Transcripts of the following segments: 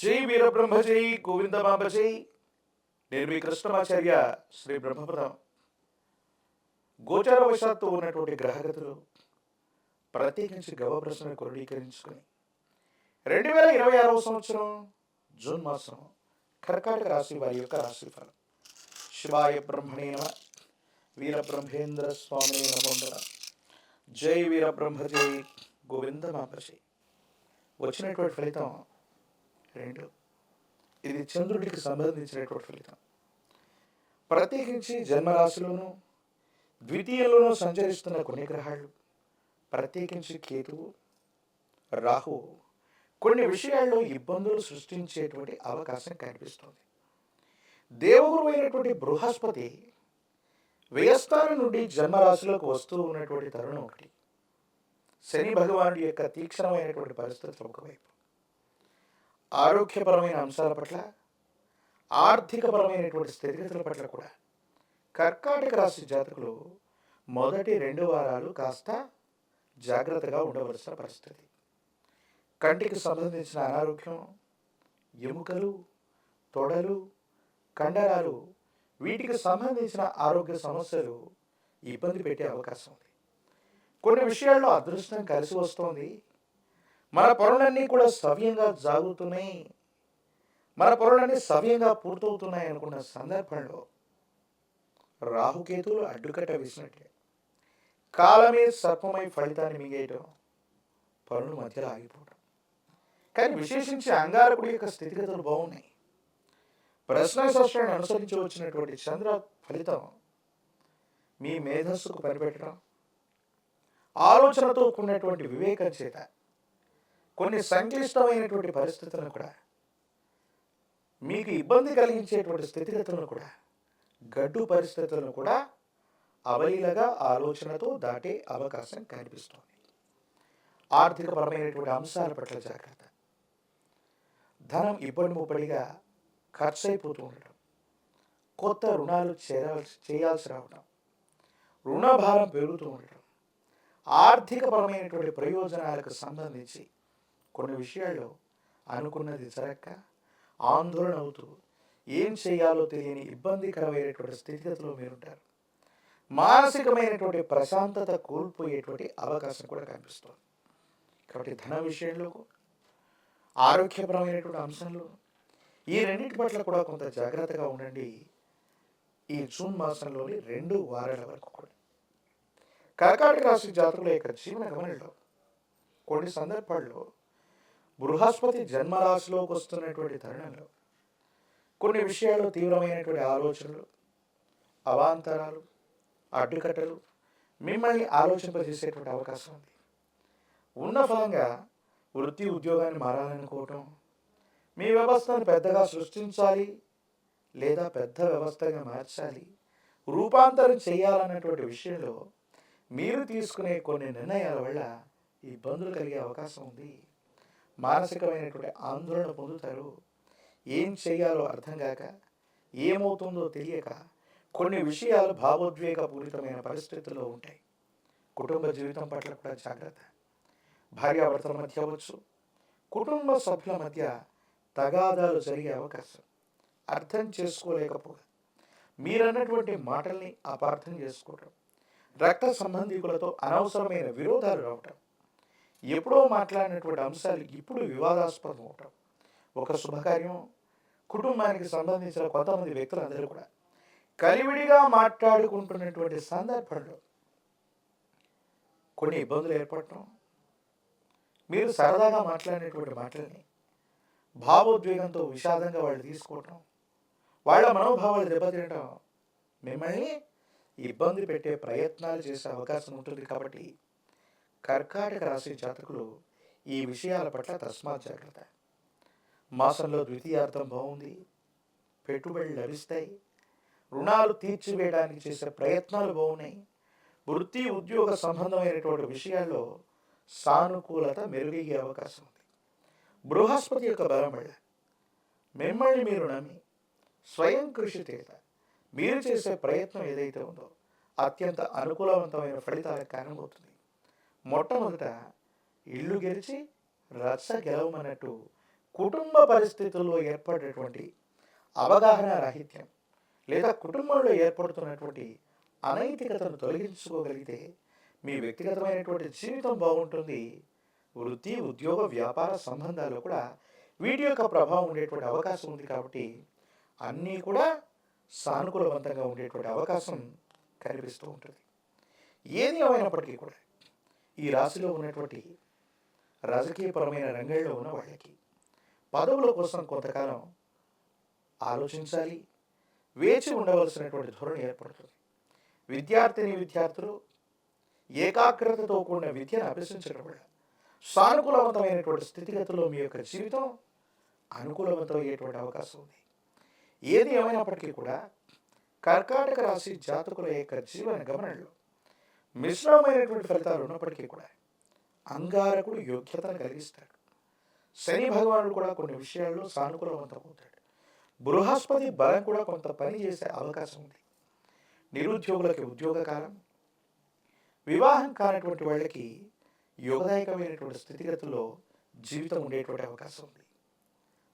జై వీరబ్రహ్మ జై గోవిందమాంబ జై. నేను మీ కృష్ణమాచార్య శ్రీ బ్రహ్మపదం. గోచారవశాత్తు ఉన్నటువంటి గ్రహగతులు ప్రత్యేకించి గవప్రశ్న క్రోడీకరించుకొని 2026 సంవత్సరం జూన్ మాసం కర్కాటక రాశి వారి యొక్క రాశిఫలం. శివాయ బ్రహ్మణే నమః. వీరబ్రహ్మేంద్ర స్వామి నమో నమః. జై వీరబ్రహ్మ జై గోవిందమాంబ జై. వచ్చినటువంటి ఫలితం 2. ఇది చంద్రుడికి సంబంధించినటువంటి ఫలితం. ప్రత్యేకించి జన్మరాశిలోనూ ద్వితీయంలోనూ సంచరిస్తున్న కొన్ని గ్రహాలు, ప్రత్యేకించి కేతువు, రాహువు కొన్ని విషయాల్లో ఇబ్బందులు సృష్టించేటువంటి అవకాశం కనిపిస్తుంది. దేవగురు అయినటువంటి బృహస్పతి వ్యయస్థానం నుండి జన్మరాశిలోకి వస్తూ ఉన్నటువంటి తరుణం ఒకటి. శని భగవానుడి యొక్క తీక్షణమైనటువంటి పరిస్థితులు ఒకవైపు, ఆరోగ్యపరమైన అంశాల పట్ల, ఆర్థికపరమైనటువంటి స్థితిగతుల పట్ల కూడా కర్కాటక రాశి జాతకులు మొదటి 2 వారాలు కాస్త జాగ్రత్తగా ఉండవలసిన పరిస్థితి. కంటికి సంబంధించిన అనారోగ్యం, ఎముకలు, తొడలు, కండరాలు, వీటికి సంబంధించిన ఆరోగ్య సమస్యలు ఇబ్బంది పెట్టే అవకాశం ఉంది. కొన్ని విషయాల్లో అదృష్టం కలిసి వస్తోంది. మన పనులన్నీ కూడా సవ్యంగా సాగుతున్నాయి, మన పనులన్నీ సవ్యంగా పూర్తవుతున్నాయి అనుకున్న సందర్భంలో రాహుకేతువులు అడ్డుకట్ట వేసినట్టే కాలమే సర్పమై ఫలితాన్ని మింగేయటం, పనులు మధ్యలో ఆగిపోవడం. కానీ విశేషించి అంగారకుడి యొక్క స్థితిగతులు బాగున్నాయి. ప్రశ్నశాస్త్రాన్ని అనుసరించి వచ్చినటువంటి చంద్ర ఫలితం మీ మేధస్సుకు పనిపెట్టడం, ఆలోచనతో కూడినటువంటి వివేకం చేత కొన్ని సంక్లిష్టమైనటువంటి పరిస్థితులను కూడా, మీకు ఇబ్బంది కలిగించేటువంటి స్థితిగతులను కూడా, గడ్డు పరిస్థితులను కూడా అవలీలగా ఆలోచనతో దాటే అవకాశం కనిపిస్తుంది. ఆర్థికపరమైనటువంటి అంశాల పట్ల జాగ్రత్త. ధనం ఇబ్బడి ముబ్బడిగా ఖర్చు అయిపోతూ ఉండటం, కొత్త రుణాలు చేయాల్సి రావడం, రుణభారం పెరుగుతూ ఉండటం, ఆర్థికపరమైనటువంటి ప్రయోజనాలకు సంబంధించి కొన్ని విషయాల్లో అనుకున్నది జరగక ఆందోళన అవుతూ ఏం చేయాలో తెలియని ఇబ్బందికరమైనటువంటి స్థితిగతిలో మీరుంటారు. మానసికమైనటువంటి ప్రశాంతత కోల్పోయేటువంటి అవకాశం కూడా కనిపిస్తుంది. కాబట్టి ధన విషయంలో, ఆరోగ్యపరమైనటువంటి అంశంలో ఈ రెండింటి పట్ల కూడా కొంత జాగ్రత్తగా ఉండండి. ఈ జూన్ మాసంలోని 2 వారాల వరకు కూడా కర్కాటక రాశి జాతకుల యొక్క జీవన గమనంలో కొన్ని సందర్భాల్లో బృహస్పతి జన్మరాశిలోకి వస్తున్నటువంటి తరుణంలో కొన్ని విషయాల్లో తీవ్రమైనటువంటి ఆలోచనలు, అవాంతరాలు, అడ్డుకట్టలు మిమ్మల్ని ఆలోచింపజేసేటువంటి అవకాశం ఉంది. ఉన్న ఫలంగా వృత్తి ఉద్యోగాన్ని మారాలనుకోవటం, మీ వ్యవస్థను పెద్దగా సృష్టించాలి లేదా పెద్ద వ్యవస్థగా మార్చాలి, రూపాంతరం చేయాలన్నటువంటి విషయంలో మీరు తీసుకునే కొన్ని నిర్ణయాల వల్ల ఇబ్బందులు కలిగే అవకాశం ఉంది. మానసికమైనటువంటి ఆందోళన పొందుతారు. ఏం చేయాలో అర్థం కాక, ఏమవుతుందో తెలియక కొన్ని విషయాలు భావోద్వేగపూరితమైన పరిస్థితుల్లో ఉంటాయి. కుటుంబ జీవితం పట్ల కూడా జాగ్రత్త. భార్యాభర్తల మధ్య అవ్వచ్చు, కుటుంబ సభ్యుల మధ్య తగాదాలు జరిగే అవకాశం. అర్థం చేసుకోలేకపోగా మీరన్నటువంటి మాటల్ని అపార్థం చేసుకోవటం, రక్త సంబంధికులతో అనవసరమైన విరోధాలు రావటం, ఎప్పుడో మాట్లాడినటువంటి అంశాలు ఇప్పుడు వివాదాస్పదం అవటం, ఒక శుభకార్యం, కుటుంబానికి సంబంధించిన కొంతమంది వ్యక్తులందరూ కూడా కలివిడిగా మాట్లాడుకుంటున్నటువంటి సందర్భంలో కొన్ని ఇబ్బందులు ఏర్పడటం, మీరు సరదాగా మాట్లాడినటువంటి మాటల్ని భావోద్వేగంతో విషాదంగా వాళ్ళు తీసుకోవటం, వాళ్ళ మనోభావాలు దెబ్బతినటం మిమ్మల్ని ఇబ్బంది పెట్టే ప్రయత్నాలు చేసే అవకాశం ఉంటుంది. కాబట్టి కర్కాటక రాశి జాతకులు ఈ విషయాల పట్ల తస్మాత్ జాగ్రత్త. మాసంలో ద్వితీయార్థం బాగుంది, పెట్టుబడులు లభిస్తాయి, రుణాలు తీర్చివేయడానికి చేసే ప్రయత్నాలు బాగున్నాయి, వృత్తి ఉద్యోగ సంబంధమైనటువంటి విషయాల్లో సానుకూలత మెరుగయ్యే అవకాశం ఉంది. బృహస్పతి యొక్క బలం వల్ల మిమ్మల్ని మీరు నమ్మి స్వయం కృషి చేత మీరు చేసే ప్రయత్నం ఏదైతే ఉందో అత్యంత అనుకూలవంతమైన ఫలితాలకు కారణమవుతుంది. మొట్టమొదట ఇల్లు గెలిచి రచ్చ గెలవమన్నట్టు కుటుంబ పరిస్థితుల్లో ఏర్పడేటువంటి అవగాహన రాహిత్యం లేదా కుటుంబంలో ఏర్పడుతున్నటువంటి అనైతికతను తొలగించుకోగలిగితే మీ వ్యక్తిగతమైనటువంటి జీవితం బాగుంటుంది. వృత్తి, ఉద్యోగ, వ్యాపార సంబంధాల్లో కూడా వీటి యొక్క ప్రభావం ఉండేటువంటి అవకాశం ఉంది. కాబట్టి అన్నీ కూడా సానుకూలవంతంగా ఉండేటువంటి అవకాశం కనిపిస్తూ ఉంటుంది. ఏది ఏమైనప్పటికీ కూడా ఈ రాశిలో ఉన్నటువంటి రాజకీయపరమైన రంగంలో ఉన్న వాళ్ళకి పదవుల కోసం కొంతకాలం ఆలోచించాలి, వేచి ఉండవలసినటువంటి ధోరణి ఏర్పడుతుంది. విద్యార్థులు ఏకాగ్రతతో కూడిన విద్యను అభ్యసించడం వల్ల సానుకూలవంతమైనటువంటి స్థితిగతుల్లో మీ యొక్క జీవితం అనుకూలవంతమయ్యేటువంటి అవకాశం ఉంది. ఏది ఏమైనప్పటికీ కూడా కర్కాటక రాశి జాతకుల యొక్క జీవన గమనంలో మిశ్రమమైనటువంటి ఫలితాలు ఉన్నప్పటికీ కూడా అంగారకుడు యోగ్యతను కలిగిస్తాడు. శని భగవానుడు కూడా కొన్ని విషయాల్లో సానుకూలవంతమవుతాడు. బృహస్పతి బలం కూడా కొంత పని చేసే అవకాశం ఉంది. నిరుద్యోగులకి ఉద్యోగ కాలం, వివాహం కానటువంటి వాళ్ళకి యోగదాయకమైనటువంటి స్థితిగతుల్లో జీవితం ఉండేటువంటి అవకాశం ఉంది.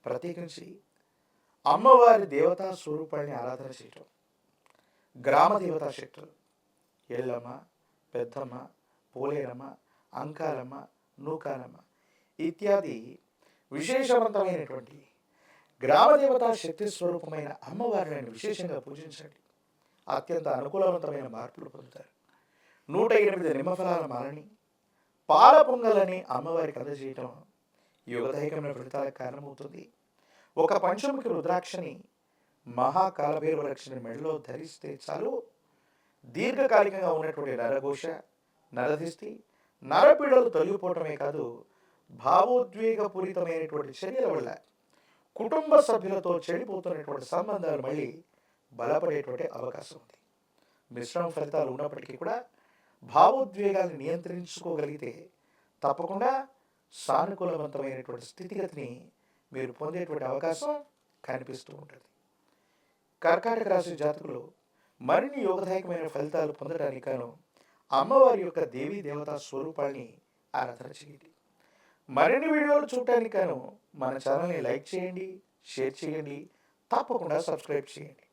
ప్రత్యేకించి అమ్మవారి దేవతా స్వరూపాన్ని ఆరాధన చేయటం, గ్రామ దేవతా శక్తులు ఎల్లమ్మ, పెద్దమ్మ, పోలేరమ్మ, అంకాలమ్మ, నూకాలమ్మ ఇత్యాది విశేషవంతమైనటువంటి గ్రామదేవతా శక్తి స్వరూపమైన అమ్మవారిని విశేషంగా పూజించండి. అత్యంత అనుకూలవంతమైన మార్పులు పొందుతారు. 108 నిమ్మఫలాల మాలని, పాల పొంగలని అమ్మవారికి అందజేయటం యోగదాయకమైన ఫలితాలకు కారణమవుతుంది. ఒక పంచముఖి రుద్రాక్షని మహాకాలభైరవ రక్షణ మెడలో ధరిస్తే చాలు, దీర్ఘకాలికంగా ఉన్నటువంటి నరఘోష, నరదిష్టి, నరపీడలు తొలగిపోవటమే కాదు, భావోద్వేగపూరితమైనటువంటి చర్యల వల్ల కుటుంబ సభ్యులతో చెడిపోతున్నటువంటి సంబంధాలు మళ్ళీ బలపడేటువంటి అవకాశం ఉంది. మిశ్రమ ఫలితాలు ఉన్నప్పటికీ కూడా భావోద్వేగాన్ని నియంత్రించుకోగలిగితే తప్పకుండా సానుకూలవంతమైనటువంటి స్థితిగతిని మీరు పొందేటువంటి అవకాశం కనిపిస్తూ ఉంటుంది. కర్కాటక రాశి జాతకులు మరిన్ని యోగదాయకమైన ఫలితాలు పొందడానికి గాను అమ్మవారి యొక్క దేవీ దేవతా స్వరూపాన్ని ఆరాధన చేయండి. మరిన్ని వీడియోలు చూడటానికి గాను మన ఛానల్ని లైక్ చేయండి, షేర్ చేయండి, తప్పకుండా సబ్స్క్రైబ్ చేయండి.